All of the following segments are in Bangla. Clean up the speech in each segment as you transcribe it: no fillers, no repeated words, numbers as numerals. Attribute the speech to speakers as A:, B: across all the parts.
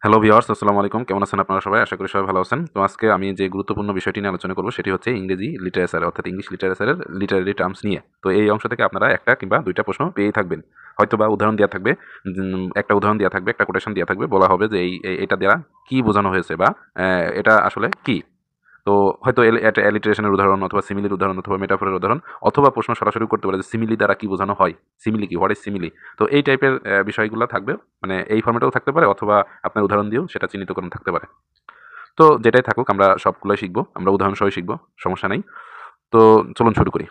A: হ্যালো ভিউয়ার্স, আসসালামু আলাইকুম। কেমন আছেন আপনারা সবাই? আশা করি সবাই ভালো আছেন। তো আজকে আমি যে গুরুত্বপূর্ণ বিষয়টি নিয়ে আলোচনা করব সেটি হচ্ছে ইংরেজি লিটারেচার অর্থাৎ ইংলিশ লিটারেচারের লিটারেরি টার্মস নিয়ে। তো এই অংশ থেকে আপনারা ১ টা কিংবা ২ টা প্রশ্ন পেয়েই থাকবেন। হয়তোবা উদাহরণ দেয়া থাকবে, একটা উদাহরণ দেয়া থাকবে, একটা কোটেশন দেয়া থাকবে। বলা হবে যে এটা দ্বারা কি বোঝানো হয়েছে বা এটা আসলে কি? তো হয়তো এটা অ্যালিটারেশনের উদাহরণ অথবা সিমিলির উদাহরণ অথবা মেটাফরের উদাহরণ অথবা প্রশ্ন সরাসরি করতে পারে যে সিমিলি দ্বারা কি বোঝানো হয়? সিমিলি কি? What is simile? তো এই টাইপের বিষয়গুলা থাকবে। মানে এই ফরম্যাটেও থাকতে পারে অথবা আপনার উদাহরণ দিয়েও সেটা চিহ্নিতকরণ থাকতে পারে। তো যেটাই থাকুক আমরা সবগুলোই শিখব। আমরা উদাহরণ সহই শিখব। সমস্যা নাই। তো চলুন শুরু করি।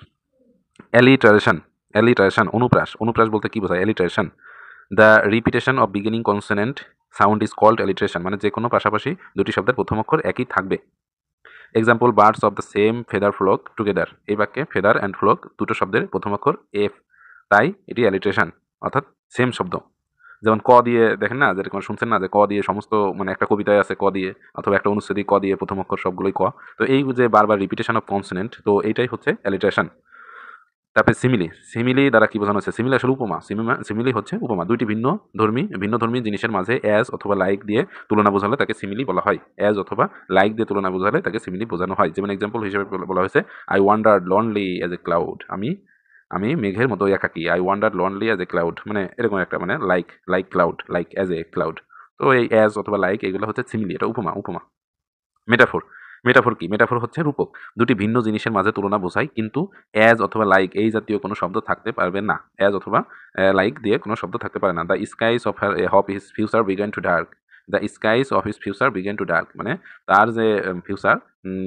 A: Alliteration, alliteration অনুপ্রাস। অনুপ্রাস বলতে কি বোঝায়? Alliteration. The repetition of beginning consonant sound is called alliteration. মানে যেকোনো পাশাপাশি দুটি শব্দের প্রথম অক্ষর একই থাকবে। Example birds of the same feather flock together. এই বাক্যে ফেদার অ্যান্ড ফ্লক দুটো শব্দের প্রথম অক্ষর এফ, তাই এটি অ্যালিটারেশন অর্থাৎ সেম শব্দ। যেমন ক দিয়ে দেখেন না, যেরকম শুনছেন না যে ক দিয়ে সমস্ত মানে একটা কবিতায় আছে ক দিয়ে অথবা একটা অনুচ্ছেদে ক দিয়ে প্রথম অক্ষর সবগুলোই ক। তো এই যে বারবার রিপিটেশন অফ কনসোনেন্ট, তো এইটাই হচ্ছে অ্যালিটারেশন। তারপরে সিমিলি, সিমিলি দ্বারা কি বোঝানো হচ্ছে? সিমিলি আসলে উপমা। সিমিলি হচ্ছে উপমা। দুইটি ভিন্ন ধর্মী জিনিসের মাঝে অ্যাজ অথবা লাইক দিয়ে তুলনা বোঝালে তাকে সিমিলি বলা হয়। অ্যাজ অথবা লাইক দিয়ে তুলনা বোঝালে তাকে সিমিলি বোঝানো হয়। যেমন এক্সাম্পল হিসেবে বলা হয়েছে I wandered lonely as a cloud. আমি আমি মেঘের মতো একাকী। I wandered lonely as a cloud, মানে এরকম একটা মানে like like cloud, like as a cloud. তো এই অ্যাজ অথবা লাইক এগুলো হচ্ছে সিমিলি, এটা উপমা উপমা। মেটাফোর, মেটাফোর কি? মেটাফোর হচ্ছে রূপক। দুটি ভিন্ন জিনিসের মাঝে তুলনা বোঝায়, কিন্তু অ্যাজ অথবা লাইক এই জাতীয় কোনো শব্দ থাকতে পারবে না। অ্যাজ অথবা লাইক দিয়ে কোনো শব্দ থাকতে পারে না। The skies of her of his future began to dark. The skies of his future began to dark, মানে তার যে ফিউচার,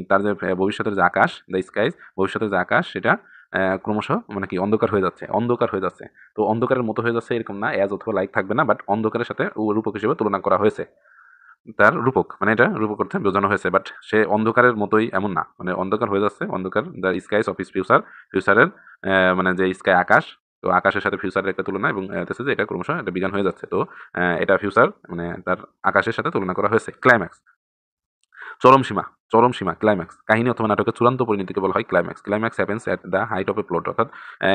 A: তার যে ভবিষ্যতের যে আকাশ, দ্য স্কাইস ভবিষ্যতের যে আকাশ সেটা ক্রমশ মানে কি অন্ধকার হয়ে যাচ্ছে, অন্ধকার হয়ে যাচ্ছে। তো অন্ধকারের মতো হয়ে যাচ্ছে এরকম না, অ্যাজ অথবা লাইক থাকবে না, বাট অন্ধকারের সাথে রূপক হিসেবে তুলনা করা হয়েছে। তার রূপক মানে এটা রূপক অর্থে বোঝানো হয়েছে, বাট সে অন্ধকারের মতোই এমন না, মানে অন্ধকার হয়ে যাচ্ছে। অন্ধকার the skies of his future, ফিউচারের মানে যে স্কাই আকাশ, তো আকাশের সাথে ফিউচারের একটা তুলনা এবং দেখছে যে এটা ক্রমশ এটা বিজ্ঞান হয়ে যাচ্ছে। তো এটা ফিউচার মানে তার আকাশের সাথে তুলনা করা হয়েছে। ক্লাইম্যাক্স, চরম সীমা, চরম সীমা ক্লাইম্যাক্স। কাহিনী অথবা নাটকের চূড়ান্ত পরিণতিকে বলা হয় climax. Climax happens at the height of A plot, অর্থাৎ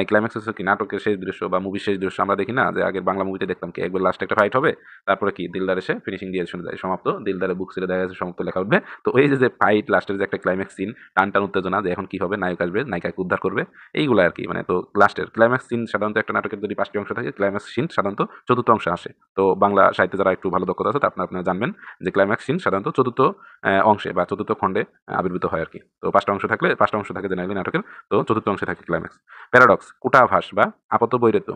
A: ক্লাইম্যাক্স হচ্ছে কি নাটকের শেষ দৃশ্য বা মুভির শেষ দৃশ্য। আমরা দেখি না যে আগের বাংলা মুভিতে দেখতাম কি একবার লাস্টে একটা ফাইট হবে, তারপরে কি দিলদার এসে ফিনিশিং দিয়ে শুনে যায় সমাপ্ত, দিলদারে বুক ছেড়ে দেখা যাচ্ছে সমাপ্ত লেখা উঠবে। তো এই যে ফাইট লাস্টের যে একটা ক্লাইম্যাক্স সিন, টান টান উত্তেজনা যে এখন কি হবে, নায়ক আসবে নায়িকাকে উদ্ধার করবে, এইগুলো আর কি। মানে তো লাস্টের ক্লাইম্যাক্স সিন সাধারণত একটা নাটকের যদি 5টি অংশ থাকে, ক্লাইম্যাক্স সিন সাধারণত চতুর্থ অংশে আসে। তো বাংলা সাহিত্যে যারা একটু ভালো দক্ষতা আছে আপনারা জানবেন যে ক্লাইম্যাক্স সিন সাধারণত চতুর্থ অংশে বা চতুর্থ খণ্ডে আবির্ভূত হয় আরকি। তো ৫টা অংশ থাকলে ৫টা অংশ থাকে জেনারেলি নাটকের। তো চতুর্থ অংশে থাকে ক্লাইম্যাক্স। প্যারাডক্স, কূটাভাস বা আপাতবৈরত্য।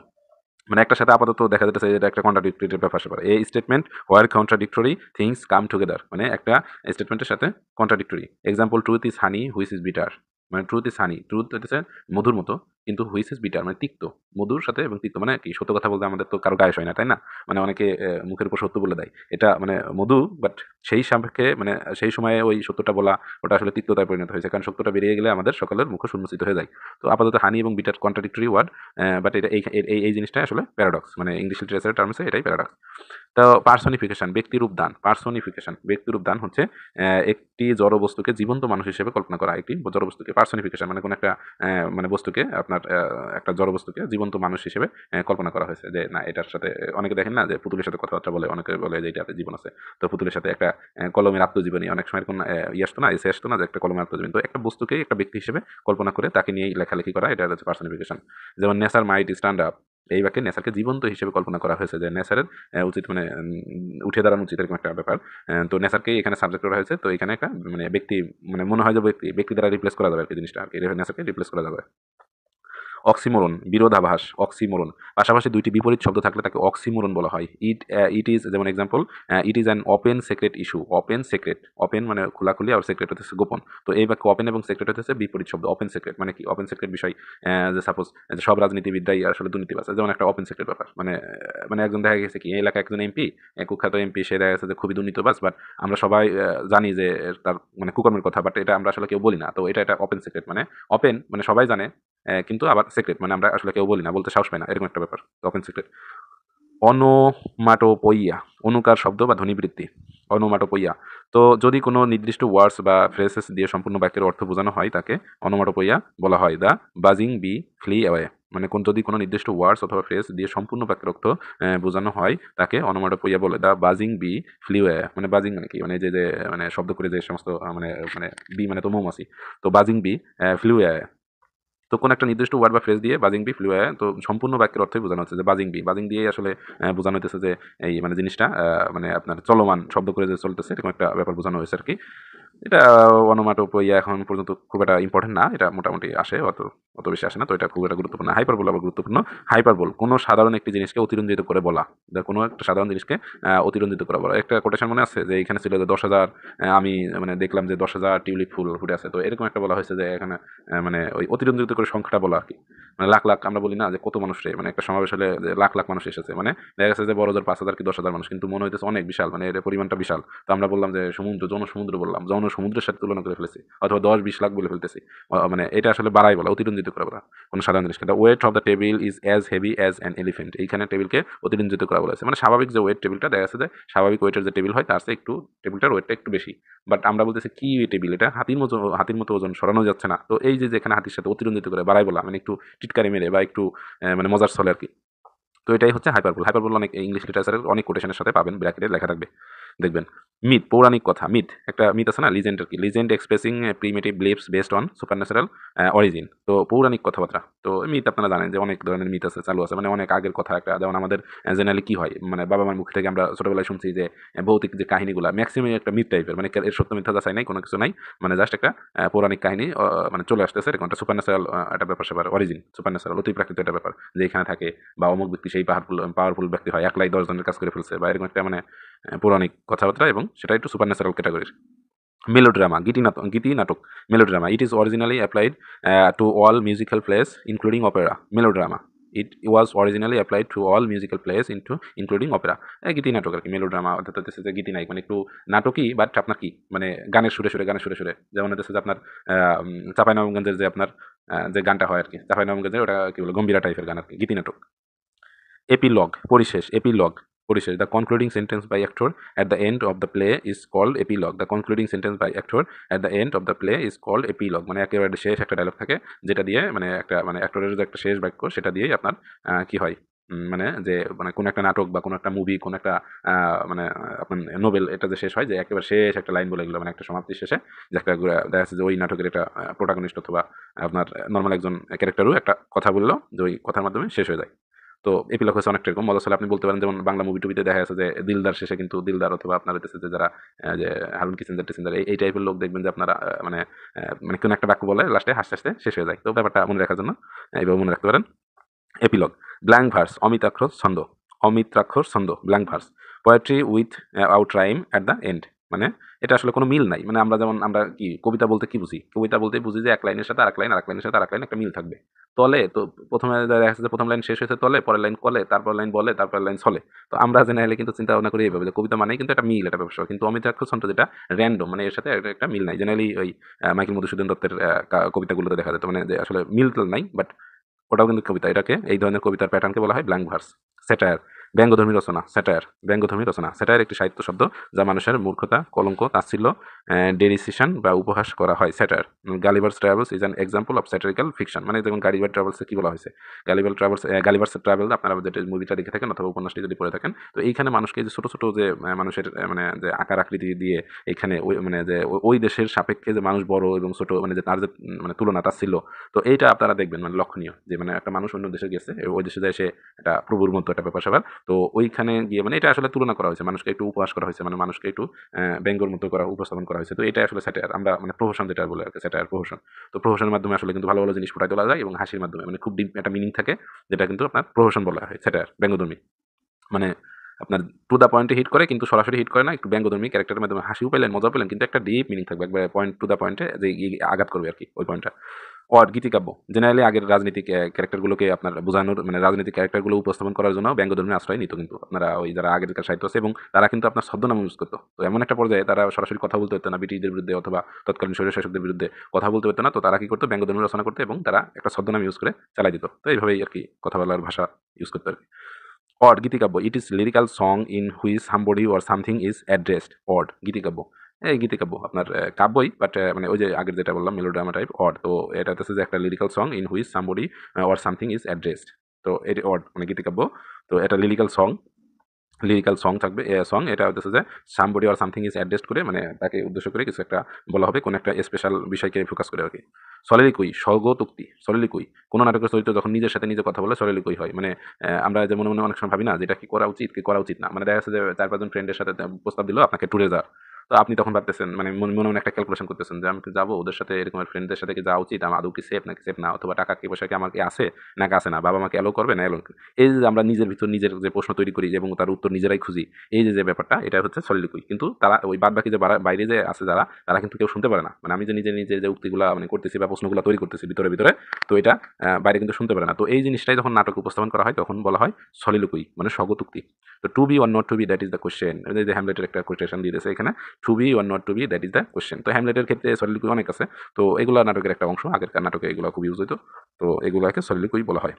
A: মানে একটার সাথে আপাতত দেখা যাইতেছে যে এটা একটা কন্ট্রাডিক্টরি টাইপের ব্যাপার স্যাপার। এই স্টেটমেন্ট হোয়ার কন্ট্রাডিক্টরি থিংস কাম টুগেদার, মানে একটা স্টেটমেন্টের সাথে contradictory. Example truth is honey which is bitter. মানে ট্রুথ ইজ হানি, ট্রুথ হইতেছে মধুর মতো, কিন্তু হুইচ ইজ বিটার মানে তিক্ত। মধুর সাথে এবং তিক্ত মানে কি? সত্য কথা বলতে আমাদের তো কারো গায়ে হয় না, তাই না? মানে অনেকে মুখের উপর সত্য বলে দেয়। এটা মানে মধু, বাট সেই সাপেক্ষে মানে সেই সময়ে ওই সত্যটা বলা ওটা আসলে তিক্ততায় পরিণত হয়েছে। কারণ সত্যটা বেরিয়ে গেলে আমাদের সকলের মুখ উন্মোচিত হয়ে যায়। তো আপাতত হানি এবং বিটার কন্ট্রাডিক্টরি ওয়ার্ড, বাট এটা এই জিনিসটাই আসলে প্যারাডক্স, মানে ইংলিশ লিটারেচারের টার্মসে এটাই প্যারাডক্স। তো পার্সোনিফিকেশন, ব্যক্তিরূপ দান। পার্সোনিফিকেশন ব্যক্তিরূপ দান হচ্ছে একটি জড় বস্তুকে জীবন্ত মানুষ হিসেবে কল্পনা করা। একটি জড় বস্তুকে পার্সোনিফিকেশন মানে কোন একটা মানে বস্তুকে আপনার একটা জড় বস্তুকে জীবন্ত মানুষ হিসেবে কল্পনা করা হয়েছে। যে না এটার সাথে অনেকে দেখেন না যে পুতুলের সাথে কথাবার্তা বলে, অনেকে বলে যে এটাতে জীবন আছে। তো পুতুলের সাথে একটা কলমের আত্মজীবনী, অনেক সময় কোন ইয়ে আসতো না, এসে আসতো না যে একটা কলমের আত্মজীবনী। তো একটা বস্তুকে একটা ব্যক্তি হিসেবে কল্পনা করে তাকে নিয়েই লেখালেখি করা, এটা হচ্ছে পার্সোনিফিকেশন। যেমন নেচার মাইট স্ট্যান্ড আপ, এই বাক্যে নেচারকে জীবন্ত হিসেবে কল্পনা করা হয়েছে যে নেচারের উচিত মানে উঠে দাঁড়ানো উচিত, এরকম একটা ব্যাপার। তো নেচারকে এখানে সাবজেক্ট করা হয়েছে। তো এখানে একটা মানে ব্যক্তি মানে মনে হয় যে ব্যক্তি দ্বারা রিপ্লেস করা যাবে আর কি জিনিসটা, আর কি নেচারকে রিপ্লেস করা যাবে। অক্সিমোরন, বিরোধাভাস, অক্সিমোরন। পাশাপাশি দুইটি বিপরীত শব্দ থাকলে তাকে অক্সিমোরন বলা হয়। ইট ইজ, যেমন example it is an open secret issue. Open secret, open মানে খোলাখুলি, আর সিক্রেট হচ্ছে গোপন। তো এই বাক্যে ওপেন এবং সিক্রেট হচ্ছে বিপরীত শব্দ। ওপেন সিক্রেট মানে কি? ওপেন সিক্রেট বিষয় যে সাপোজ সব রাজনীতিবিদরাই আসলে দুর্নীতিবাজ, যেমন একটা ওপেন সিক্রেট ব্যাপার। মানে মানে একজন দেখা গেছে কি এই এলাকায় একজন এমপি, কুখ্যাত এমপি, সে দেখা গেছে যে খুবই দুর্নীতিবাজ, বাট আমরা সবাই জানি যে তার মানে কুকর্মের কথা, বাট এটা আমরা আসলে কেউ বলি না। তো এটা ওপেন সিক্রেট, মানে ওপেন মানে সবাই জানে, কিন্তু আবার সিক্রেট মানে আমরা আসলে কেউ বলি না, বলতে সাহস পাই না, এরকম একটা ব্যাপার। Open secret. অনোমাটোপইয়া, অনুকার শব্দ বা ধ্বনিবৃত্তি। অনোমাটোপইয়া, তো যদি কোনো নির্দিষ্ট ওয়ার্ডস বা ফ্রেসেস দিয়ে সম্পূর্ণ বাক্যের অর্থ বোঝানো হয় তাকে অনোমাটোপইয়া বলা হয়। The buzzing bee flew away, মানে যদি কোনো নির্দিষ্ট ওয়ার্ডস অথবা ফ্রেজ দিয়ে সম্পূর্ণ বাক্যের অর্থ বোঝানো হয় তাকে অনোমাটোপইয়া বলে। The buzzing bee flew away, মানে বাজিং মানে কি, মানে যে মানে শব্দ করে যে সমস্ত মানে মানে বি মানে তো মৌমাছি, তো বাজিং বি ফ্লিউ অ্যাওয়ে। তো কোনো একটা নির্দিষ্ট ওয়ার্ড বা ফ্রেজ দিয়ে বাজিং বি ফ্লু তো সম্পূর্ণ বাক্যের অর্থই বোঝানো হচ্ছে যে বাজিং দিয়েই আসলে বোঝানো হচ্ছে যে এই মানে জিনিসটা মানে আপনার চলমান শব্দ করে যে চলতেছে এরকম একটা ব্যাপার বোঝানো হয়েছে আর কি। এটা অনোমাটোপইয়া এখন পর্যন্ত খুব একটা ইম্পর্টেন্ট না, এটা মোটামুটি আসে, অত অত বেশি আসে না, তো এটা খুব একটা গুরুত্বপূর্ণ। হাইপারবোল আবার গুরুত্বপূর্ণ। হাইপারবোল কোনো সাধারণ একটি জিনিসকে অতিরঞ্জিত করে বলা, কোনো একটা সাধারণ জিনিসকে অতিরঞ্জিত করে বলা। একটা কোটেশন মনে আছে যে এখানে ছিল যে 10,000 আমি মানে দেখলাম যে 10,000 টিউলিপ ফুল ফুটে আছে, তো এরকম একটা বলা হয়েছে যে এখানে মানে ওই অতিরঞ্জিত করে সংখ্যাটা বলা আর কি। মানে লাখ লাখ আমরা বলি না যে কত মানুষ রে, মানে একটা সমাবেশ হলে যে লাখ লাখ মানুষ এসেছে, মানে দেখা গেছে যে বড় জোর 5,000 কি 10,000 মানুষ, কিন্তু মনে হইতেছে অনেক বিশাল, মানে এর পরিমাণটা বিশাল। তো আমরা বললাম যে জনসমুদ্র বললাম, জনসমুদ্রের সাথে তুলনা করে ফেলেছি, অথবা 10-20 লাখ বলে ফেলতেছি। মানে এটা আসলে বাড়াই বলা, অতিরঞ্জিত করে বলা কোনো সাধারণ জিনিসকে। The weight of the table is as heavy as an elephant, এইখানে টেবিলকে অতিরঞ্জিত করা বলেছে। মানে স্বাভাবিক যে ওয়েট টেবিলটা দেখা যাচ্ছে যে স্বাভাবিক ওয়েটের যে টেবিল হয় তার চেয়ে একটু টেবিলটার ওয়েটটা একটু বেশি, বাট আমরা বলতেছি কি টেবিল, এটা হাতির মতো ওজন সরানো যাচ্ছে না। তো এই যে যেখানে হাতির সাথে অতিরঞ্জিত করে বাড়াই বলা, মানে একটু টিটকারি মেরে বা একটু মানে মজার ছলে আর কি। তো এটাই হচ্ছে হাইপারবোল। হাইপারবোল অনেক ইংলিশ লিটারেচারের অনেক কোটেশনের সাথে পাবেন, ব্র্যাকেটে লেখা থাকবে দেখবেন। মিথ, পৌরাণিক কথা। মিথ একটা মিথ আছে না, লিজেন্ড আর কি, legend expressing primitive beliefs based on supernatural origin. তো পৌরাণিক কথাবার্তা, তো মিথ আপনারা জানেন যে অনেক ধরনের মিথ আছে, চালু আছে, মানে অনেক আগের কথা একটা। যেমন আমাদের জেনারেলি কি হয়, মানে বাবা মার মুখ থেকে আমরা ছোটবেলায় শুনছি যে ভৌতিক যে কাহিনীগুলো ম্যাক্সিমাম একটা মিথ টাইপের, মানে এর সত্য মিথ্যা যাচাই নাই, কোনো কিছু নাই, মানে জাস্ট একটা পৌরাণিক কাহিনী মানে চলে আসতেছে, এরকম একটা সুপারন্যাচারাল একটা ব্যাপার স্যাপার, অরিজিন সুপারন্যাচারাল অতি প্রাকৃতিক একটা ব্যাপার যে এখানে থাকে, বা অমুক ব্যক্তি সেই পাওয়ারফুল ব্যক্তি হয়, একলাই 10 জনের কাজ করে ফেলছে, বা এরকম একটা মানে পৌরাণিক কথাবার্তা, এবং সেটা একটু সুপারন্যাচারাল ক্যাটাগরির। মেলোড্রামা, গীতি নাটক। Melodrama, it is originally applied to all musical place including Opera. Melodrama, it was originally applied to all musical place including Opera. গীতি নাটক আর কি। মেলোড্রামা অর্থাৎ হচ্ছে যে গীতি নায়ক, মানে একটু নাটকই, বাট আপনার কি মানে গানের সুরে, যেমন হচ্ছে যে আপনার চাঁপাইনবাবগঞ্জের যে আপনার যে গানটা হয় আর কি, চাঁপাইনবাবগঞ্জের ওটা কি বলে গম্ভীরা টাইপের গান আর কি, গীতি নাটক। এপিলগ, পরিশেষ, এপিলগ, পরিশেষ। The concluding sentence by actor at the end of the play is called epilogue. The concluding sentence by actor at the end of the play is called epilogue, মানে একেবারে শেষ একটা ডায়লগ থাকে যেটা দিয়ে মানে একটা মানে অ্যাক্টরের যে একটা শেষ বাক্য সেটা দিয়েই আপনার কি হয়, মানে যে মানে কোনো একটা নাটক বা কোনো একটা মুভি, কোনো একটা মানে আপনার নোবেল, এটা যে শেষ হয় যে একেবারে শেষ একটা লাইন বলে গেলো, মানে একটা সমাপ্তির শেষে যে একটা দেখা যাচ্ছে যে ওই নাটকের একটা প্রোটাগনিস্ট অথবা আপনার নর্মাল একজন ক্যারেক্টারও একটা কথা বললো, যে ওই কথার মাধ্যমে শেষ হয়ে যায়। তো এপিলগ হচ্ছে অনেকটা এরকম মজা চলে, আপনি বলতে পারেন যেমন বাংলা মুভি টুবিতে দেখা যাচ্ছে যে দিলদার শেষে কিন্তু দিলদার অথবা আপনার হচ্ছে যে যারা যে হারুন কিসেঞ্জার টিসেঞ্জার এই টাইপের লোক দেখবেন যে আপনারা মানে কোনো একটা বাক্য বলে লাস্টে হাসতে হাসতে শেষ হয়ে যায়। তো ব্যাপারটা মনে রাখার জন্য এইভাবে মনে রাখতে পারেন। এপিলগ, ব্ল্যাঙ্ক ভার্স, অমিত্রাক্ষর ছন্দ, blank verse, poetry without rhyme at the end. মানে এটা আসলে কোনো মিল নাই, মানে আমরা কি কবিতা বলতে কি বুঝি, কবিতা বলতে বুঝি যে এক লাইনের সাথে আরেক লাইন, আরেক লাইনের সাথে আরেক লাইন একটা মিল থাকবে। তলে তো প্রথমে দেখা যাচ্ছে যে প্রথম লাইন শেষ হয়েছে তলে, পরের লাইন কলে, তারপর লাইন বলে, তারপর লাইন ছলে। তো আমরা জেনারেলি কিন্তু চিন্তা ভাবনা করি এইভাবে যে কবিতা মানেই কিন্তু একটা মিল, একটা ব্যবসা। কিন্তু অমিত্রাক্ষর ছন্দ যেটা র্যান্ডম, মানে এর সাথে একটা মিল নাই। জেনারেলি ওই মাইকেল মধুসূদন দত্তের কবিতাগুলোতে দেখা যেত মানে যে আসলে মিল নাই, বাট ওটাও কিন্তু কবিতা। এটাকে এই ধরনের কবিতার প্যাটার্নকে বলা হয় ব্ল্যাঙ্ক ভার্স। স্যাটায়ার, ব্যঙ্গধর্মী রচনা। স্যাটায়ার একটি সাহিত্য শব্দ যা মানুষের মূর্খতা, কলঙ্ক, তাচ্ছিল্য, ডেরিসিশন বা উপহাস করা হয়। Satire, Gulliver's Travels is an example of satirical fiction, মানে যেমন গালিভার ট্রাভেলসে কি বলা হয়েছে, গালিভার্স ট্রাভেল আপনারা যেটা মুভিটা দেখে থাকেন অথবা উপন্যাসটি যদি পড়ে থাকেন, তো এইখানে মানুষকে যে ছোট ছোট যে মানুষের মানে যে আকার আকৃতি দিয়ে এখানে ওই মানে যে ওই দেশের সাপেক্ষে যে মানুষ বড় এবং ছোট, মানে যে তার যে মানে তুলনাটা ছিল, তো এইটা আপনারা দেখবেন মানে লক্ষণীয় যে মানে একটা মানুষ অন্য দেশে গেছে, ওই দেশে যায় সে একটা প্রভুর মতো একটা ব্যাপার স্যাপার। তো ওইখানে গিয়ে মানে এটা আসলে তুলনা করা হয়েছে, মানুষকে একটু উপহাস করা হয়েছে, মানে মানুষকে একটু ব্যঙ্গর মতো করা উপস্থাপন করা হয়েছে। তো এটা আসলে স্যাটায়ার, আমরা মানে প্রহসন যেটা বলে আর কি, স্যাটায়ার প্রহসন। তো প্রহসনের মাধ্যমে আসলে কিন্তু ভালো ভালো জিনিস ফুটাই তোলা যায়, এবং হাসির মাধ্যমে মানে খুব ডিপ একটা মিনিং থাকে, যেটা কিন্তু আপনার প্রহসন বলা হয়। স্যাটায়ার ব্যঙ্গধর্মী, মানে আপনার টু দ্য পয়েন্টে হিট করে কিন্তু সরাসরি হিট করে না, একটু ব্যঙ্গধর্মী ক্যারেক্টারের মাধ্যমে হাসিও পেলেন, মজা পেলেন, কিন্তু একটা ডিপ মিনিং থাকবে, একবার পয়েন্ট টু দ্য পয়েন্টে যে আঘাত করবে আর কি ওই পয়েন্টটা। অর গীতিকাব্য, জেনারেলি আগের রাজনীতিক ক্যারেক্টারগুলোকে আপনার বোঝানোর মানে রাজনৈতিক ক্যারেক্টারগুলো উপস্থাপন করার জন্য ব্যঙ্গধর্মী আশ্রয় নিত কিন্তু আপনারা, ওই যারা আগেরকার সাহিত্য আছে, এবং তারা কিন্তু আপনার ছদ্মনাম ইউজ করতো। তো এমন একটা পর্যায়ে তারা সরাসরি কথা বলতে হতো না ব্রিটিশদের বিরুদ্ধে অথবা তৎকালীন স্বৈরশাসকদের বিরুদ্ধে কথা বলতে হতো না, তো তারা কি করতো, ব্যঙ্গধর্মী রচনা করতো এবং তারা একটা ছদ্মনাম ইউজ করে চালাই দিত। তো এইভাবেই আর কি কথা বলার ভাষা ইউজ করতো আর কি। অড গীতিকাব্য, it is lyrical song in which somebody or something is addressed. Ode গীতিকাব্য, এই গীতিকাব্য আপনার কাব্যই, বাট মানে ওই যে আগের যেটা বললাম মেলোড্রামা টাইপ অড। তো এটা হচ্ছে যে একটা lyrical song in which somebody or something is addressed. তো এটি অড মানে গীতিকাব্য। তো এটা লিরিক্যাল সং থাকবে সং, এটা হচ্ছে যে somebody or something is addressed করে মানে তাকে উদ্দেশ্য করে কিছু একটা বলা হবে, কোনো একটা স্পেশাল বিষয়কে ফোকাস করে আর কি। সলিলিকুই স্বগতোক্তি, সলিলিকুই কোনো নাটকের চরিত্র যখন নিজের সাথে নিজে কথা বলে সলিলিকুই হয়। মানে আমরা যে মনে মনে অনেক সময় ভাবি না যেটা কি করা উচিত কি করা উচিত না, মানে দেখা যাচ্ছে যে 4-5 জন ফ্রেন্ডের সাথে প্রস্তাব দিল আপনাকে ট্যুরে যাওয়ার। তো আপনি তখন ভাবতেছেন মানে মনে মনে একটা ক্যালকুলেশন করতেছেন যে আমি কি যাবো ওদের সাথে, এরকম ফ্রেন্ডদের সাথে কি যাওয়া উচিত, আমার আদৌ কি সেফ নাকি সেফ না, অথবা টাকা কি পয়সা কি আমার কি আছে নাকি আছে না, বাবা মাকে অ্যালো করবে না অ্যালো। এই যে আমরা নিজের ভিতর নিজের যে প্রশ্ন তৈরি করি এবং তার উত্তর নিজেরাই খুঁজি, এই যে ব্যাপারটা এটা হচ্ছে সলিলিকুই। কিন্তু তারা ওই বাদ বাকি যে বাইরে যে আছে যারা, তারা কিন্তু কেউ শুনতে পারে না। মানে আমি যে নিজে নিজে যে উক্তিগুলা মানে করতেছি বা প্রশ্নগুলো তৈরি করতেছি ভিতরে ভিতরে, তো এটা বাইরে কিন্তু শুনতে পারে না। তো এই জিনিসটাই যখন নাটক উপস্থাপন করা হয় তখন বলা হয় সলিলিকুই মানে স্বগতোক্তি। তো to be or not to be that is the question, যে হ্যামলেটের একটা কোটেশন দিয়ে দিয়েছে এখানে, to be or not to be that is the question. তো হ্যামলেটের ক্ষেত্রে সলিলিকুই অনেক আছে। তো এগুলো নাটকের একটা অংশ, আগেরকার নাটকে এগুলো খুব ইউজ হইতো। তো এগুলোকে সলিলিকুই বলা হয়।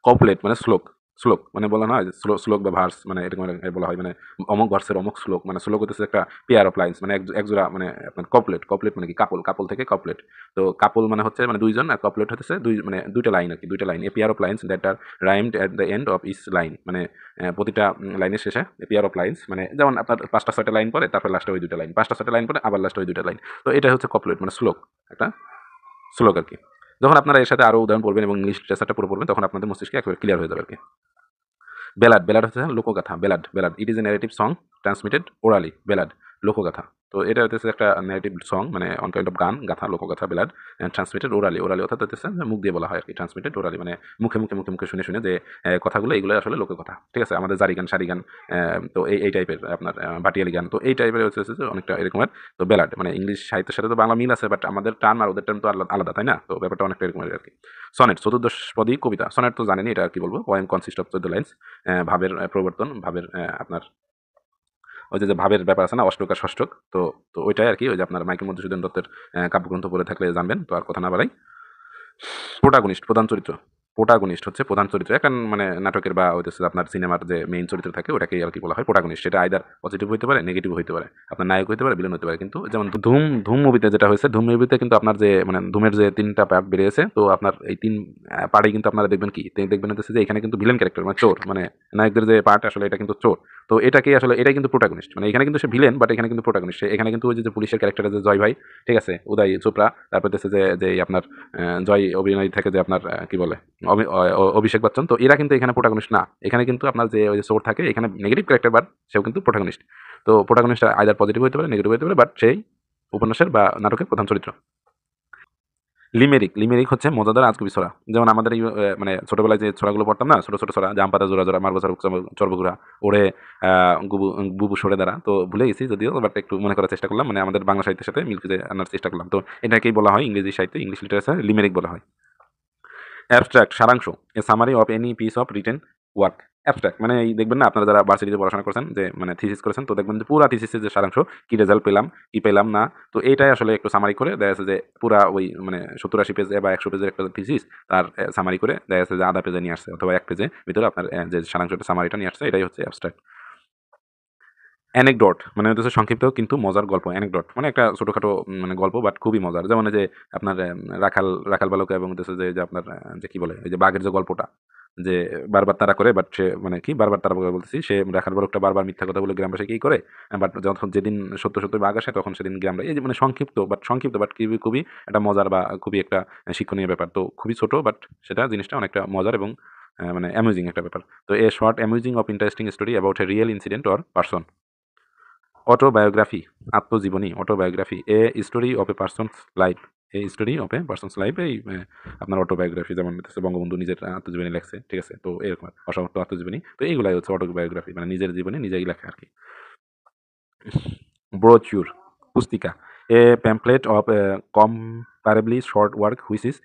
A: কপলেট মানে শ্লোক, শ্লোক মানে বলা হয় শ্লোক শ্লোক বা ভার্স, মানে এরকম বলা হয় মানে অমুক ভার্সের অমুক শ্লোক, মানে শ্লোক হচ্ছে একটা পেয়ার অফ লাইন্স, মানে একজোড়া মানে আপনার কপলেট। কপলেট মানে কি কাপল, কাপল থেকে কপলেট। তো কাপল মানে হচ্ছে মানে দুইজন, আর কপলেট হচ্ছে দুই মানে দুইটা লাইন আর কি, দুইটা লাইন। A pair of lines that are rhymed at the end of each line, মানে প্রতিটা লাইনের শেষে পেয়ার অফ লাইন্স, মানে যেমন আপনার 5টা 6টা লাইন পরে তারপর লাস্টে ওই দুইটা লাইন, 5টা 6টা লাইন পরে আবার লাস্টে ওই দুইটা লাইন। তো এটা হচ্ছে কপলেট মানে শ্লোক, একটা শ্লোক আর কি। যখন আপনারা এর সাথে আরো উদাহরণ পড়বেন এবং ইংলিশ লিটারেচারটা পুরো পড়বেন তখন আপনাদের মস্তিষ্কে একেবারে ক্লিয়ার হয়ে যাবে আর কি। বেলাড, বেলাড হচ্ছে লোকগাথা, ballad, ballad it is a narrative song transmitted orally, ballad লোকগাথা। তো এটা হচ্ছে একটা ন্যারেটিভ সং মানে অন কাইন্ড অফ গান, গাথা, লোকগাথা, বেলাড ট্রান্সমিটেড ওরালি, ওরালি অর্থাৎ হচ্ছে মুখ দিয়ে বলা হয় আর কি, ট্রান্সমিটেড ওরালি মানে মুখে মুখে মুখে মুখে শুনে শুনে যে কথাগুলো এগুলো আসলে লোককথা, ঠিক আছে। আমাদের জারি গান, সারি গান, তো এই টাইপের আপনার ভাটিয়ালি গান, তো এই টাইপের হচ্ছে হচ্ছে অনেকটা এরকমের। তো বেলাড মানে ইংলিশ সাহিত্যের সাথে তো বাংলা মিল আছে, বাট আমাদের টান আর ওদের টান তো আলাদা আলাদা, তাই না? তো ব্যাপারটা অনেকটা এরকমের আর কি। সনেট চতুর্দশপদী কবিতা, সনেট তো জানেনি এটা আর কি বলবো, পয়েম কনসিস্ট অফ 14 লাইন্স। ভাবের প্রবর্তন, ভাবের আপনার ওই যে ভাবের ব্যাপার আছে না, অষ্টক আর ষষ্ঠক। তো তো ওইটাই আর কি, ওই যে আপনার মাইকেল মধুসূদন দত্তের কাব্যগ্রন্থ পড়ে থাকলে জানবেন, তো আর কথা না বাড়াই। প্রোটাগনিস্ট প্রধান চরিত্র, প্রোটাগনিস্ট হচ্ছে প্রধান চরিত্র একটা মানে নাটকের বা হচ্ছে আপনার সিনেমার যে মেইন চরিত্র থাকে ওটাকেই আর কি বলা হয় প্রোটাগনিস্ট। সেটা আইদার পজিটিভ হতে পারে, নেগেটিভ হতে পারে, আপনার নায়ক হতে পারে, ভিলেন হতে পারে। কিন্তু যেমন ধুম, ধুম মুভিতে যেটা হয়েছে, ধুম মুভিতে কিন্তু আপনার যে মানে ধুমের যে 3টা পার্ট বেরিয়েছে, তো আপনার এই 3 পার্টে কিন্তু আপনারা দেখবেন কি দেখবেন হচ্ছে যে এখানে কিন্তু ভিলেন ক্যারেক্টার মানে চোর, মানে নায়কদের যে পার্ট আসলে এটা কিন্তু চোর। তো এটাকেই আসলে এটাই কিন্তু প্রোটাগনিস্ট, মানে এখানে কিন্তু সে ভিলেন বাট এখানে কিন্তু প্রোটাগনিস্ট। এখানে কিন্তু ওই যে পুলিশের ক্যারেক্টার যে জয় ভাই, ঠিক আছে, উদয় চোপড়া, তারপর হচ্ছে যে যে আপনার জয় অভিনয় থেকে যে আপনার কি বলে অভিষেক বচ্চন, তো এরা কিন্তু এখানে প্রোটাগনিস্ট না। এখানে কিন্তু আপনার যে ওই যে সোর থাকে এখানে নেগেটিভ ক্যারেক্টার, বাট সেও কিন্তু প্রোটাগনিস্ট। তো প্রোটাগনিস্ট আইদার পজিটিভ হতে পারে, নেগেটিভ হতে পারে, বাট সেই উপন্যাসের বা নাটকের প্রধান চরিত্র। লিমেরিক, লিমেরিক হচ্ছে মজাদার আজগুবি ছড়া। যেমন আমাদের এই মানে ছোটবেলায় যে ছড়াগুলো পড়তাম না, ছোট ছোট ছড়া, জাম পাতা জোড়া জোড়া, মারবো চর্বগুড়া, ওড়ে গুবু বুবু সরে দ্বারা, তো ভুলে গেছি যদিও, বাট একটু মনে করার চেষ্টা করলাম, মানে আমাদের বাংলা সাহিত্যের সাথে মিল খুঁজে আনার চেষ্টা করলাম। তো এটাকেই বলা হয় ইংরেজি সাহিত্যে, ইংলিশ লিটারেচার লিমেরিক বলা হয়। অ্যাবস্ট্রাক্ট সারাংশ, a summary of any piece of written work. Abstract মানে এই দেখবেন না আপনারা যারা ভার্সিটিতে পড়াশোনা করছেন যে মানে থিসিস করেছেন, তো দেখবেন যে পুরা থিসিসের যে সারাংশ, কি রেজাল্ট পেলাম কি পেলাম না, তো এইটাই আসলে একটু সামারি করে দেখা যাচ্ছে যে পুরা ওই মানে 70-80 পেজ বা 100 পেজের একটা থিসিস তার সামারি করে দেখা যাচ্ছে যে আধা পেজে নিয়ে আসছে অথবা 1 পেজে ভিতরে আপনার যে সারাংশটা সামারিটা নিয়ে আসছে, এটাই হচ্ছে অ্যাবস্ট্রাক্ট। অ্যানেকডট মানে হচ্ছে সংক্ষিপ্ত কিন্তু মজার গল্প। অ্যানেকডট মানে একটা ছোটখাটো মানে গল্প বাট খুবই মজার। যেমন এই যে আপনার রাখাল রাখাল বালক এবং হচ্ছে যে আপনার যে কি বলে ওই যে বাঘের যে গল্পটা, যে বারবার তাড়া করে, বাট সে মানে কি বারবার তাড়া করে বলতেছি, সে রাখাল বালকটা বারবার মিথ্যা কথা বলে গ্রামবাসী কি করে, বাট যখন যেদিন সত্য সত্য বাঘ আসে তখন সেদিন গ্রামরা, এই যে মানে সংক্ষিপ্ত বাট খুবই খুবই একটা মজার বা খুবই একটা শিক্ষণীয় ব্যাপার। তো খুবই ছোট বাট সেটা জিনিসটা অনেকটা মজার এবং মানে অ্যামিউজিং একটা ব্যাপার। তো a short amusing of interesting story about a real incident or person. Autobiography আত্মজীবনী, autobiography a story of a person's life, এই story of a person's life, এই আপনার অটোবায়োগ্রাফি, যেমন হচ্ছে বঙ্গবন্ধু নিজের আত্মজীবনী লেখছে, ঠিক আছে। তো এরকম অসমাপ্ত আত্মজীবনী, তো এইগুলাই হচ্ছে অটোবায়োগ্রাফি মানে নিজের জীবনে নিজেই লেখা আর কি। ব্রোচিউর পুস্তিকা, a pamphlet of comparably short work which is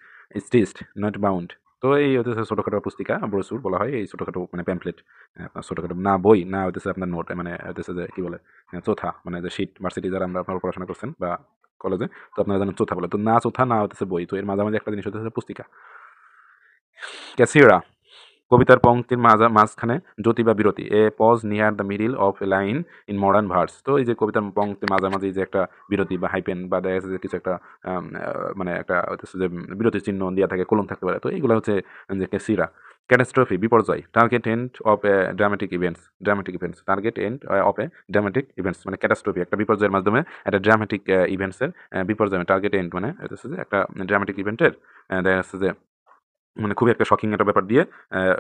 A: stitched not bound. তো এই হচ্ছে ছোটোখাটো পুস্তিকা, ব্রোচুর বলা হয় এই ছোটোখাটো মানে প্যাম্পলেট, আপনার ছোটোখাটো না বই না হইতেছে আপনার নোট, মানে হইতেছে যে কি বলে চোথা, মানে যে শীট ভার্সিটি যারা আমরা আপনারা পড়াশোনা করছেন বা কলেজে, তো আপনারা জানেন চোথা বলে, তো না চোথা না হইতেছে বই, তো এর মাঝামাঝি একটা জিনিস হচ্ছে পুস্তিকা। ক্যাসিরা কবিতার পংক্তির মাঝখানে জ্যোতি বা বিরতি, a pause near the middle of a line in modern verse. তো এই যে কবিতার পংক্তির মাঝামাঝি যে একটা বিরতি বা হাইপেন বা দেখা যাচ্ছে যে কিছু একটা মানে একটা হচ্ছে যে বিরতি চিহ্ন দেওয়া থাকে, কোলন থাকতে পারে, তো এইগুলো হচ্ছে যে সিরা। ক্যাটাস্ট্রফি বিপর্যয়, target end of a dramatic events target end of a dramatic events, মানে ক্যাটাস্ট্রফি একটা বিপর্যয়ের মাধ্যমে একটা ড্রামাটিক ইভেন্টসের বিপর্যয়, টার্গেট এন্ড মানে হচ্ছে যে একটা ড্রামাটিক ইভেন্টের দেখা যাচ্ছে যে মানে খুবই একটা শকিং একটা ব্যাপার দিয়ে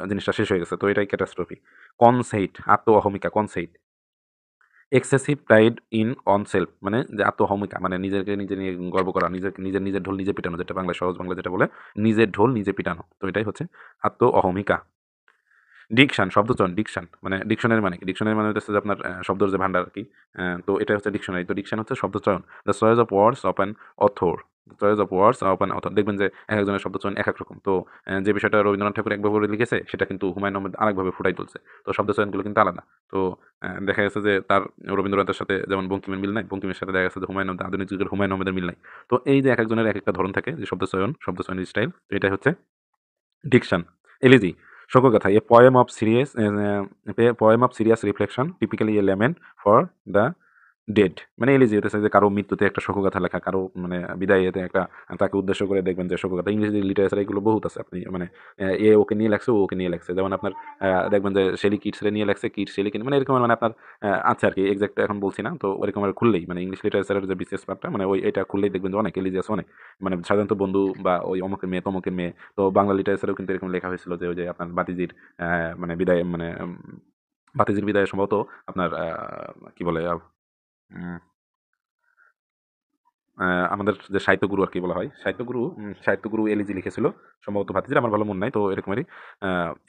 A: জিনিসটা শেষ হয়ে গেছে, তো এটাই ক্যাটাস্ট্রফি। কনসেইট আত্ম অহমিকা, conceit excessive pride in on self, মানে যে আত্ম অহমিকা মানে নিজেকে নিজে নিয়ে গর্ব করা, নিজেকে নিজের নিজের ঢোল নিজে পিটানো, যেটা বাংলায় সহজ বাংলা যেটা বলে নিজের ঢোল নিজে পিটানো, তো এটাই হচ্ছে আত্ম অহমিকা। ডিকশন শব্দচয়ন, ডিকশন মানে ডিকশনারি মানে কি, ডিকশনারি মানে হচ্ছে যে আপনার শব্দের যে ভান্ডার আর কি, তো এটা হচ্ছে ডিকশনারি, তো ডিকশন হচ্ছে শব্দচয়ন। The choice of words of an author, choice of words of an author, দেখবেন যে এক একজনের শব্দচয়ন এক এক রকম, তো যে বিষয়টা রবীন্দ্রনাথ ঠাকুর একভাবে লিখেছে সেটা কিন্তু হুমায়ুন আহমেদ আরেকভাবে ফুটাই তুলছে, তো শব্দচয়নগুলো কিন্তু আলাদা। তো দেখা গেছে যে তার রবীন্দ্রনাথের সাথে যেমন বঙ্কিমের মিল নাই, বঙ্কিমের সাথে দেখা গেছে যে হুমায়ুন আহমেদ আধুনিক যুগের হুমায়ুন আহমেদের মিল নাই। তো এই যে এক একজনের এক একটা ধরন থাকে যে শব্দচয়নের স্টাইল, তো এটাই হচ্ছে ডিকশন। এলিজি শোকগাথা, a poem of serious reflection typically a lament for the dead, মানে এলিজি হতেছে যে কারো মৃত্যুতে একটা শোকগাথা লেখা, কারো মানে বিদায়তে একটা তাকে উদ্দেশ্য করে দেখবেন যে শোকগাথা। ইংলিশ লিটারেচার এগুলো বহুত আছে, আপনি মানে এ ওকে নিয়ে লেখছে, ও ওকে নিয়ে লেখছে, যেমন আপনার দেখবেন যে শেলি কিটসরে নিয়ে লেখছে, কিট শেলিকে মানে এরকম মানে আপনার আছে আর কি, এক্সাক্ট এখন বলছি না, তো ওরকম আর খুললেই মানে ইংলিশ লিটারেচারের যে বিশেষ পার্টটা মানে ওই এটা খুললেই দেখবেন যে অনেক এলিজি আছে, অনেক মানে সাধারণত বন্ধু বা ওই অমুকের মেয়ে তমুকের মেয়ে। তো বাংলা লিটারেচারেও কিন্তু এরকম লেখা হয়েছিল যে ওই যে আপনার বাতিজির মানে বিদায় মানে বাতিজির বিদায় সম্ভবত আপনার কি বলে উম, আমাদের যে সাহিত্যগুরু আর কি বলা হয়, সাহিত্যগুরু এলিজি লিখেছিল সম্ভবত ভাতিজির, আমার ভালো মনে নাই, তো এরকমেরই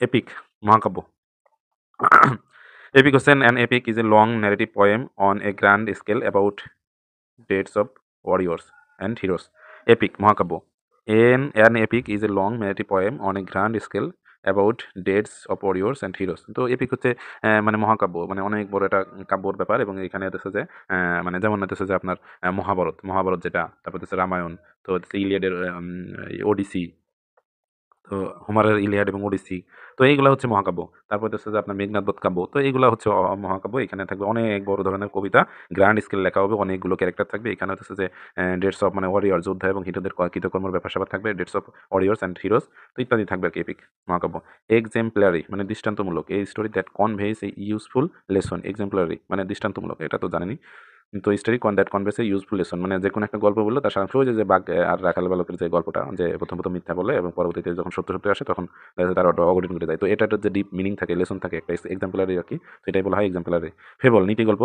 A: এপিক মহাকাব্য। এপিক হোসেন an epic is a long narrative poem on a grand scale about deeds of warriors and heroes. Epic মহাকাব্য, an epic is a long narrative poem on a grand scale about deeds of warriors and heroes. তো এপিক হচ্ছে মানে মহাকাব্য, মানে অনেক বড় একটা কাব্যর ব্যাপার, এবং এখানে হচ্ছে যে মানে যেমন হচ্ছে যে আপনার মহাভারত যেটা, তারপর হচ্ছে রামায়ণ, তো হচ্ছে ইলিয়াডের ওডিসি, তো হোমারের ইলিয়াড এবং ওডিসি, তো এইগুলা হচ্ছে মহাকাব্য। তারপর হচ্ছে যে আপনার মেঘনাদ বধ কাব্য, তো এইগুলা হচ্ছে মহাকাব্য। এখানে থাকবে অনেক বড় ধরনের কবিতা, গ্র্যান্ড স্কেল লেখা হবে, অনেকগুলো ক্যারেক্টার থাকবে। এখানে হচ্ছে যে ডেটস অফ মানে ওয়ারিয়র যোদ্ধা এবং হিরোদের কৃতকর্মের ব্যাপার স্যাপার থাকবে, dates of warriors and heroes, তো ইত্যাদি থাকবে আর কি এপিক মহাকাব্য। এক্সাম্পলারি মানে দৃষ্টান্তমূলক, এই story that conveys a useful lesson, exemplary মানে দৃষ্টান্তমূলক, এটা তো জানেনি। তো story that conveys a useful lesson, মানে যে কোনো একটা গল্প বললো তার সারাংশ ওই যে বাঘ আর রাখাল বালকের যে গল্পটা, যে প্রথম প্রথম মিথ্যা বলে এবং পরবর্তীতে যখন সত্য সত্য আসে তখন তার অঘটন ঘটে যায়, তো এটার যে ডিপ মিনিং থাকে, লেসন থাকে, একটা এক্সাম্পলারি আর কি, সেটাই বলা হয় এক্সাম্পলারি। ফেবল নীতি গল্প,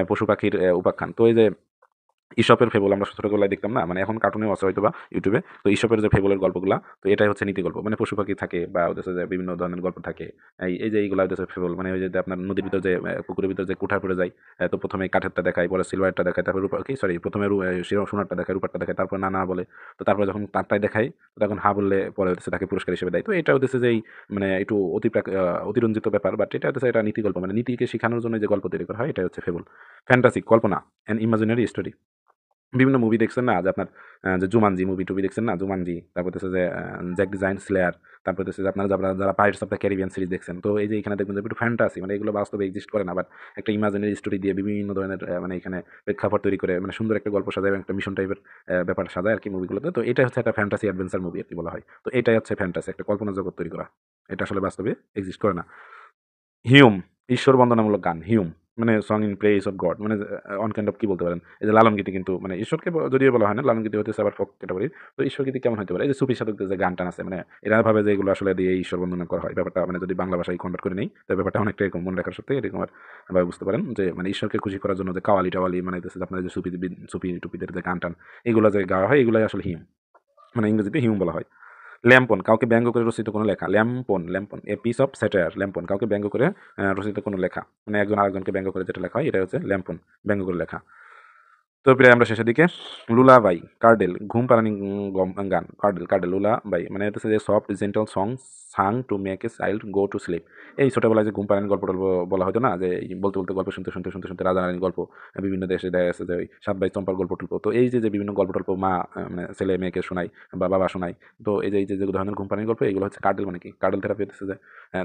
A: পশু পাখির উপাখ্যান, তো এই যে ঈশপের ফেবল আমরা ছোটবেলায় দেখতাম না, মানে এখন কার্টুনেও আছে হয়তো বা ইউটিউবে, তো ঈশপের যে ফেবলের গল্পগুলা, তো এটাই হচ্ছে নীতি গল্প, মানে পশু পাখি থাকে বা হচ্ছে যে বিভিন্ন ধরনের গল্প থাকে। এই যে এইগুলা হচ্ছে ফেবল, মানে ওই যে আপনার নদীর ভিতর যে পুকুরের ভিতর যে কুঠার পড়ে যায়, তো প্রথমে কাঠেরটা দেখায়, পরে সিলভারটা দেখায়, তারপর রূপা কি সরি প্রথমে সোনারটা দেখায়, রূপারটা দেখায়, তারপর না না বলে, তো তারপরে যখন তারটাই দেখায় তো তখন হা বললে পরে হচ্ছে তাকে পুরস্কার হিসেবে দেয়। তো এটা হচ্ছে যে এই মানে একটু অতিরঞ্জিত ব্যাপার, বাট এটা হচ্ছে এটা নীতি গল্প, মানে নীতিকে শেখানোর জন্য যে গল্প তৈরি করা হয়, এটা হচ্ছে fable. Fantasy Kalpana, an imaginary story, বিভিন্ন মুভি দেখছেন না যে আপনার যে জুমানজি মুভি-টুভি দেখছেন না? জুমানজি, তারপর হচ্ছে যে জ্যাক দ্য জায়ান্ট স্লেয়ার, তারপর হচ্ছে যে আপনারা যারা pirates of the Caribbean series দেখছেন। তো এই যে এখানে দেখবেন যে একটু ফ্যান্টাসি, মানে এগুলো বাস্তবে এক্সিস্ট করে না, বাট একটা ইমাজিনারি স্টোরি দিয়ে বিভিন্ন ধরনের মানে এখানে প্রেক্ষাপট তৈরি করে মানে সুন্দর একটা গল্প সাজায় এবং একটা মিশন টাইপের ব্যাপার সাজায় আরকি মুভিগুলোতে। তো এটা হচ্ছে একটা ফ্যান্টাসি অ্যাডভেঞ্চার মুভি আরকি বলা হয়। তো এটাই হচ্ছে ফ্যান্টাসি, একটা কল্পনা জগৎ তৈরি করা। এটা আসলে বাস্তবে এক্সিস্ট করে না। হিউম, ঈশ্বর বন্দনামূলক গান, হিউম মানে song in praise of god, মানে অন কাইন্ড অফ কি বলতে পারেন? এই যে লালন গীতি কিন্তু মানে ঈশ্বরকে যদিও বলা হয় না, লালন গীতি হতেছে আবার ফোক ক্যাটাগরি। তো ঈশ্বর গীতি কেমন হতে পারে? এই যে সুফি সাধকদের যে গান-টান আছে, মানে এরা ভাবে যে এগুলো আসলে দিয়ে ঈশ্বর বন্দনা করা হয়। ব্যাপারটা মানে যদি বাংলা ভাষায় কনভার্ট করে নেই, তো ব্যাপারটা অনেকটা এরকম মনে রাখার সত্ত্বে এরকম ভাবে বুঝতে পারেন যে মানে ঈশ্বরকে খুশি করার জন্য যে কাওয়ালি-টাওয়ালি মানে হচ্ছে আপনার যে সুফি-টুপিদের যে গান-টান এগুলো যে গাওয়া হয়, এগুলাই আসলে হিউম। মানে ইংরেজিতে হিউম বলা হয়। ল্যাম্পন কাউকে ব্যঙ্গ করে রচিত কোনো লেখা, ল্যাম্পন এ পিস অফ স্যাটায়ার, ল্যাম্পন কাউকে ব্যঙ্গ করে রচিত কোনো লেখা, মানে একজন আরেকজনকে ব্যঙ্গ করে যেটা লেখা হয়, এটা হচ্ছে ল্যাম্পন, ব্যঙ্গ করে লেখা। তো প্রায় আমরা শেষের দিকে। লুলাবাই, কার্ডেল, ঘুম পাড়ানি গান, কার্ডেল, কার্ডেল, লুলাবাই মানে হচ্ছে যে soft gentle song sung to make a child go to sleep. এই ছোটবেলায় যে ঘুম পাড়ানি গল্প টল্প বলা হতো না, যে এই বলতে বলতে গল্প শুনতে শুনতে শুনতে শুনতে রাজা রানীর গল্প, বিভিন্ন দেশে দেখা যাচ্ছে যে ওই সাত ভাই চম্পার গল্প টল্প। তো এই যে যে বিভিন্ন গল্প টল্প মা মানে ছেলে মেয়েকে শোনায় বা বাবা শোনায়। তো এই যে যে ধরনের ঘুম পাড়ানির গল্প এগুলো হচ্ছে কার্ডেল, মানে কি কার্ডেল থেরাপি হচ্ছে যে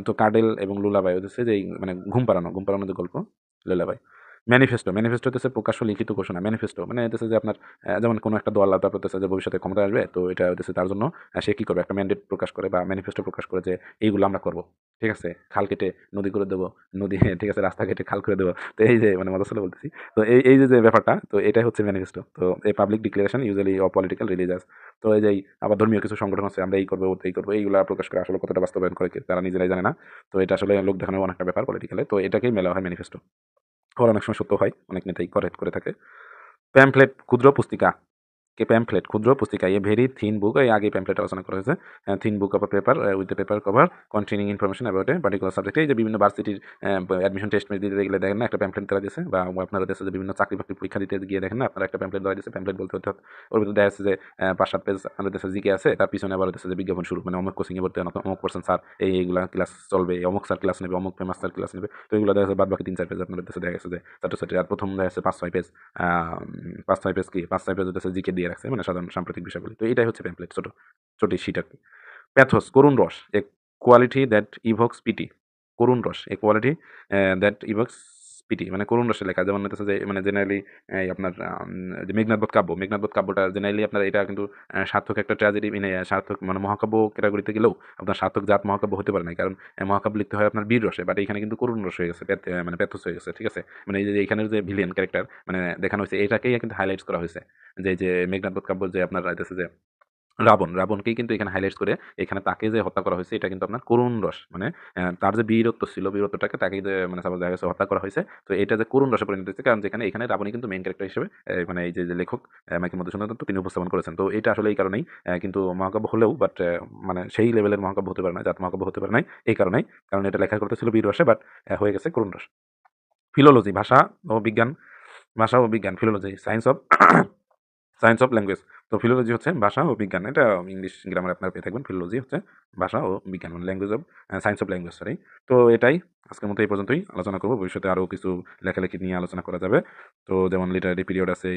A: তো কার্ডেল এবং লুলাবাই হচ্ছে যে এই মানে ঘুম পাড়ানোর যে গল্প লুলাবাই। ম্যানিফেস্টো, ম্যানিফেস্টো হচ্ছে প্রকাশ্য লিখিত ঘোষণা। ম্যানিফেস্টো মানে হচ্ছে যে আপনার যেমন কোনো একটা দল তারপর হচ্ছে যে ভবিষ্যতে ক্ষমতায় আসবে, তো এটা হচ্ছে তার জন্য সে কি করবে, একটা ম্যান্ডেট প্রকাশ করে বা ম্যানিফেস্টো প্রকাশ করে যে এইগুলো আমরা করবো, ঠিক আছে, খাল কেটে নদী করে দেবো, নদী ঠিক আছে রাস্তা কেটে খাল করে দেবো। তো এই যে মানে মজা ছিল বলতেছি। তো এই যে যে ব্যাপারটা, তো এটাই হচ্ছে ম্যানিফেস্টো। তো এই public declaration usually of political religious. তো এই যে আবার ধর্মীয় কিছু সংগঠন আছে, আমরা এই করবো এই করবো এইগুলা প্রকাশ করে আসলে কতটা বাস্তবায়ন করে তারা নিজেরাই জানে না। তো এটা আসলে লোক দেখানোর অনেকটা ব্যাপার পলিটিক্যালে, তো এটাকেই মেলা হয় ম্যানিফেস্টো। আবার অনেক সময় সত্য হয়, অনেক নেতাই করেক্ট করে থাকে। প্যামফ্লেট, ক্ষুদ্র পুস্তিকা, কে প্যামফ্লেট ক্ষুদ্র পুস্তিকা, এ ভেরি থিন বুক, এই আগে প্যামফ্লেট আলোচনা করা হয়েছে। Thin book of paper with the paper cover containing information about a particular subject. এই যে বিভিন্ন ভার্সিটির অ্যাডমিশন টেস্ট দিতে গেলে দেখেন না একটা প্যামফ্লেট দেওয়া দিয়েছে, বা আপনারা দেশে যে বিভিন্ন চাকরি বাকরি পরীক্ষা দিতে গিয়ে দেখেন না আপনারা একটা প্যামফ্লেট দেওয়া দিয়েছে। প্যামফ্লেট বলতে অর্থাৎ ওর ভিতরে দেখা যাচ্ছে যে 5-7 পেজ আমাদের দেশে জিকে আছে, তার পিছনে আবার হচ্ছে যে বিজ্ঞাপন শুরু, মানে অমুক কোচিংয়ে ভর্তি হন, অমুক পার্সন স্যার এইগুলা ক্লাস চলবে, অমুক স্যার ক্লাস নেবে, অমুক ফেমাস স্যার ক্লাস নেবে। তো এগুলো দেখা যাচ্ছে বাদ বাকি 3-4 পেজ আপনাদের দেশে দেখা গেছে যে ছাত্রছাত্রী, আর প্রথম দেখা যাচ্ছে 5-6 পেজ, 5-6 পেজ কি 5-6 পেজ হচ্ছে জিকে দিয়ে রাখছে, মানে সাধারণ সাম্প্রতিক বিষয়গুলি। তো এটাই হচ্ছে প্যামফ্লেট, ছোট ছোট শীট আর কি। প্যাথোস, করুণ রস, এ কোয়ালিটি দ্যাট ইভোক্স পিটি। করুণ রস, এ কোয়ালিটি দ্যাট ইভোক্স পিটি, মানে করুণ রসের লেখা। যেমন হচ্ছে যে মানে জেনারেলি এই আপনার যে মেঘনাদবধ কাব্য, মেঘনাদবধ কাব্যটা জেনারেলি আপনার এটা কিন্তু সার্থক একটা ট্র্যাজেডি, মানে সার্থক মানে মহাকাব্য ক্যাটাগরিতে গেলেও আপনার সার্থক জাত মহাকাব্য হতে পারে না, কারণ মহাকাব্য লিখতে হয় আপনার বীর রসে, বাট এখানে কিন্তু করুণ রস হয়ে গেছে, মানে প্যাথোস হয়ে গেছে, ঠিক আছে। মানে এই যে এখানের যে ভিলিয়ান ক্যারেক্টার মানে দেখানো হয়েছে, এটাকেই কিন্তু হাইলাইটস করা হয়েছে। যে মেঘনাদবধ কাব্য যে আপনার রাইতেছে যে রাবণকেই কিন্তু এখানে হাইলাইটস করে এখানে তাকে যে হত্যা করা হয়েছে এটা কিন্তু আপনার করুণ রস, মানে তার যে বীরত্ব ছিল, বীরত্বটাকে তাকে যে মানে সাপোজ দেখা গেছে হত্যা করা হয়েছে, তো এটা যে করুণ রসে পরিণত হয়েছে, কারণ যেখানে এখানে রাবণই কিন্তু মেইন ক্যারেক্টার হিসেবে মানে এই যে লেখক মাইকেল মধুসূদন দত্ত তিনি উপস্থাপন করেছেন। তো এটা আসলে এই কারণেই কিন্তু মহাকাব্য হলেও বাট মানে সেই লেভেলের মহাকাব্য হতে পারে না, জাত মহাকাব্য হতে পারে নাই এই কারণেই, কারণ এটা লেখা করতে ছিল বীর রসে, বাট হয়ে গেছে করুণ রস। ফিলোলজি, ও বিজ্ঞান ভাষা ও বিজ্ঞান, ফিলোলজি সায়েন্স অফ ল্যাঙ্গুয়েজ। তো ফিলোলজি হচ্ছে ভাষা ও বিজ্ঞান, এটা ইংলিশ গ্রামারে আপনারা পেয়ে থাকবেন। ফিলোলজি হচ্ছে ভাষা ও বিজ্ঞান, মানে language of science of language, sorry. তো এটাই আজকের মতো এই পর্যন্তই আলোচনা করবো, ভবিষ্যতে আরও কিছু লেখালেখি নিয়ে আলোচনা করা যাবে। তো যেমন লিটারারি পিরিয়ড আছে।